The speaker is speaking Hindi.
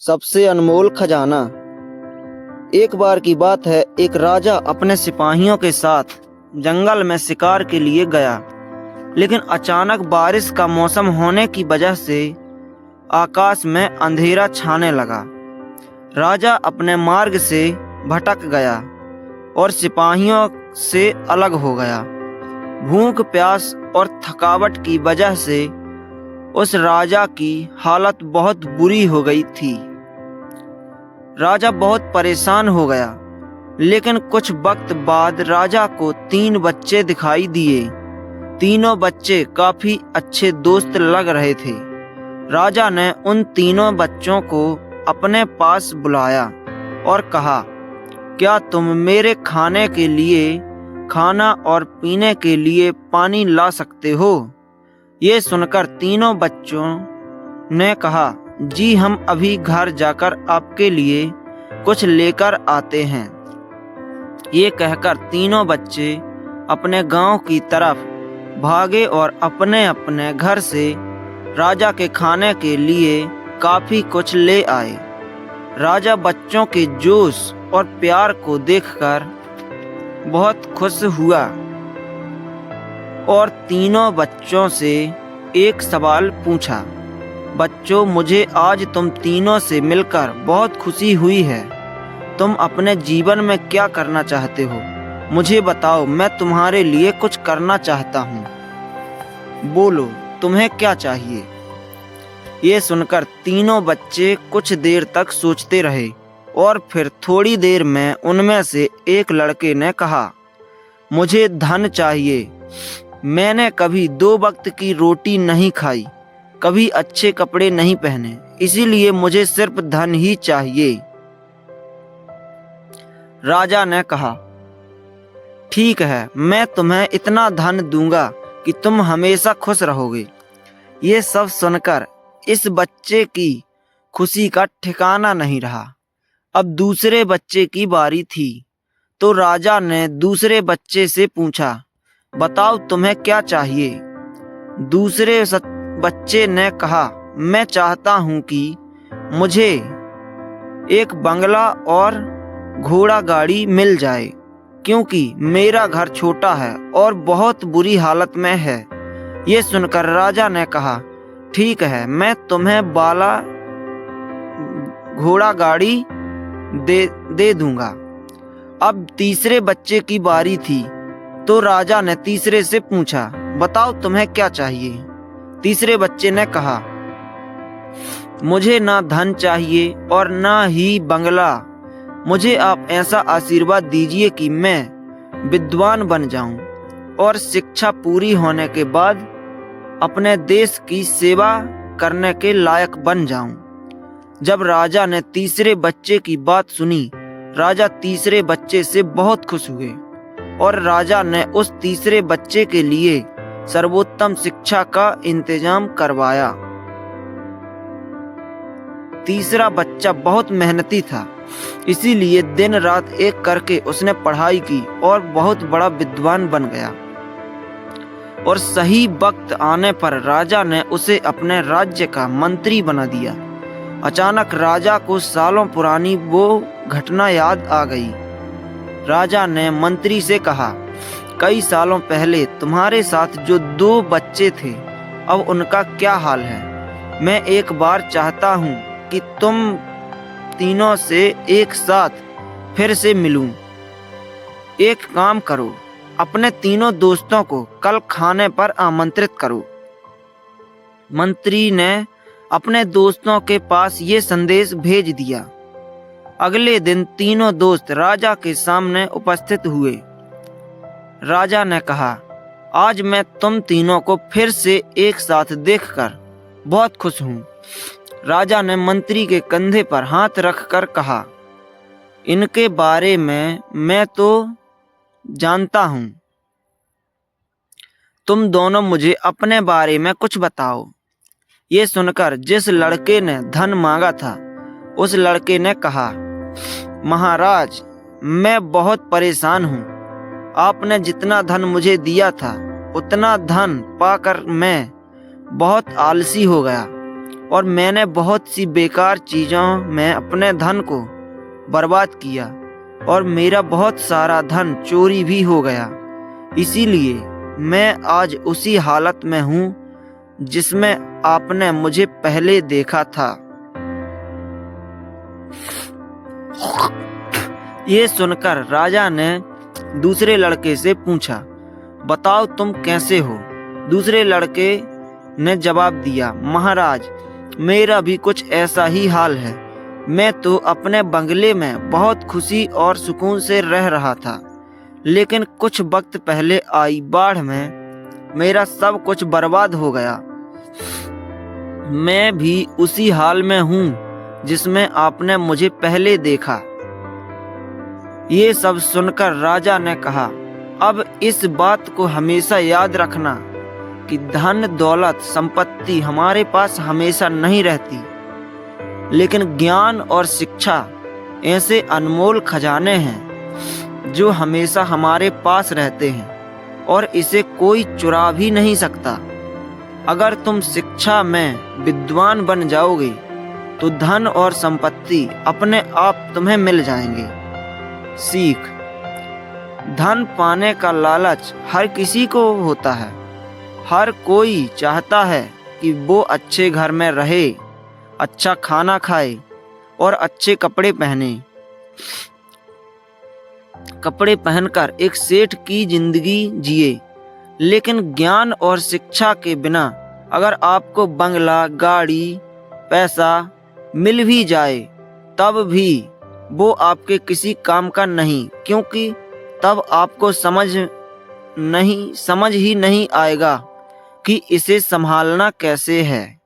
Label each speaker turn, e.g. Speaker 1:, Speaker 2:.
Speaker 1: सबसे अनमोल खजाना। एक बार की बात है, एक राजा अपने सिपाहियों के साथ जंगल में शिकार के लिए गया, लेकिन अचानक बारिश का मौसम होने की वजह से आकाश में अंधेरा छाने लगा। राजा अपने मार्ग से भटक गया और सिपाहियों से अलग हो गया। भूख, प्यास और थकावट की वजह से उस राजा की हालत बहुत बुरी हो गई थी। राजा बहुत परेशान हो गया, लेकिन कुछ वक्त बाद राजा को 3 बच्चे दिखाई दिए। तीनों बच्चे काफी अच्छे दोस्त लग रहे थे। राजा ने उन तीनों बच्चों को अपने पास बुलाया और कहा, क्या तुम मेरे खाने के लिए खाना और पीने के लिए पानी ला सकते हो? ये सुनकर तीनों बच्चों ने कहा, जी हम अभी घर जाकर आपके लिए कुछ लेकर आते हैं। ये कहकर तीनों बच्चे अपने गांव की तरफ भागे और अपने अपने घर से राजा के खाने के लिए काफी कुछ ले आए। राजा बच्चों के जोश और प्यार को देखकर बहुत खुश हुआ और तीनों बच्चों से एक सवाल पूछा, बच्चों, मुझे आज तुम तीनों से मिलकर बहुत खुशी हुई है। तुम अपने जीवन में क्या करना चाहते हो? मुझे बताओ, मैं तुम्हारे लिए कुछ करना चाहता हूँ। बोलो, तुम्हें क्या चाहिए? ये सुनकर तीनों बच्चे कुछ देर तक सोचते रहे और फिर थोड़ी देर में उनमें से एक लड़के ने कहा, मुझे धन चाहिए। मैंने कभी 2 वक्त की रोटी नहीं खाई, कभी अच्छे कपड़े नहीं पहने, इसीलिए मुझे सिर्फ धन ही चाहिए। राजा ने कहा, ठीक है, मैं तुम्हें इतना धन दूंगा कि तुम हमेशा खुश रहोगे। ये सब सुनकर इस बच्चे की खुशी का ठिकाना नहीं रहा। अब दूसरे बच्चे की बारी थी, तो राजा ने दूसरे बच्चे से पूछा, बताओ तुम्हें क्या चाहिए? दूसरे बच्चे ने कहा, मैं चाहता हूं कि मुझे एक बंगला और घोड़ा गाड़ी मिल जाए, क्योंकि मेरा घर छोटा है और बहुत बुरी हालत में है। ये सुनकर राजा ने कहा, ठीक है, मैं तुम्हें बाला घोड़ा गाड़ी दे दूंगा। अब तीसरे बच्चे की बारी थी, तो राजा ने तीसरे से पूछा, बताओ तुम्हें क्या चाहिए? तीसरे बच्चे ने कहा, मुझे ना धन चाहिए और ना ही बंगला। मुझे आप ऐसा आशीर्वाद दीजिए कि मैं विद्वान बन जाऊं और शिक्षा पूरी होने के बाद अपने देश की सेवा करने के लायक बन जाऊं। जब राजा ने तीसरे बच्चे की बात सुनी, राजा तीसरे बच्चे से बहुत खुश हुए और राजा ने उस तीसरे बच्चे के लिए सर्वोत्तम शिक्षा का इंतजाम करवाया। तीसरा बच्चा बहुत मेहनती था, इसीलिए दिन रात एक करके उसने पढ़ाई की और बहुत बड़ा विद्वान बन गया। और सही वक्त आने पर राजा ने उसे अपने राज्य का मंत्री बना दिया। अचानक राजा को सालों पुरानी वो घटना याद आ गई। राजा ने मंत्री से कहा, कई सालों पहले तुम्हारे साथ जो 2 बच्चे थे, अब उनका क्या हाल है? मैं एक बार चाहता हूँ कि तुम तीनों से एक साथ फिर से मिलूं। एक काम करो, अपने तीनों दोस्तों को कल खाने पर आमंत्रित करो। मंत्री ने अपने दोस्तों के पास ये संदेश भेज दिया। अगले दिन तीनों दोस्त राजा के सामने उपस्थित हुए। राजा ने कहा, आज मैं तुम तीनों को फिर से एक साथ देखकर बहुत खुश हूँ। राजा ने मंत्री के कंधे पर हाथ रखकर कहा, इनके बारे में मैं तो जानता हूँ, तुम दोनों मुझे अपने बारे में कुछ बताओ। ये सुनकर जिस लड़के ने धन मांगा था, उस लड़के ने कहा, महाराज, मैं बहुत परेशान हूँ। आपने जितना धन मुझे दिया था, उतना धन पाकर मैं बहुत आलसी हो गया और मैंने बहुत सी बेकार चीज़ों में अपने धन को बर्बाद किया और मेरा बहुत सारा धन चोरी भी हो गया। इसीलिए मैं आज उसी हालत में हूँ जिसमें आपने मुझे पहले देखा था। ये सुनकर राजा ने दूसरे लड़के से पूछा, बताओ तुम कैसे हो? दूसरे लड़के ने जवाब दिया, महाराज मेरा भी कुछ ऐसा ही हाल है। मैं तो अपने बंगले में बहुत खुशी और सुकून से रह रहा था, लेकिन कुछ वक्त पहले आई बाढ़ में मेरा सब कुछ बर्बाद हो गया। मैं भी उसी हाल में हूँ जिसमें आपने मुझे पहले देखा। ये सब सुनकर राजा ने कहा, अब इस बात को हमेशा याद रखना कि धन दौलत संपत्ति हमारे पास हमेशा नहीं रहती, लेकिन ज्ञान और शिक्षा ऐसे अनमोल खजाने हैं जो हमेशा हमारे पास रहते हैं और इसे कोई चुरा भी नहीं सकता। अगर तुम शिक्षा में विद्वान बन जाओगे तो धन और संपत्ति अपने आप तुम्हें मिल जाएंगे। सीख, धन पाने का लालच हर किसी को होता है। हर कोई चाहता है कि वो अच्छे घर में रहे, अच्छा खाना खाए और अच्छे कपड़े पहनकर एक सेठ की जिंदगी जिए। लेकिन ज्ञान और शिक्षा के बिना अगर आपको बंगला, गाड़ी, पैसा मिल भी जाए तब भी वो आपके किसी काम का नहीं, क्योंकि तब आपको समझ ही नहीं आएगा कि इसे संभालना कैसे है।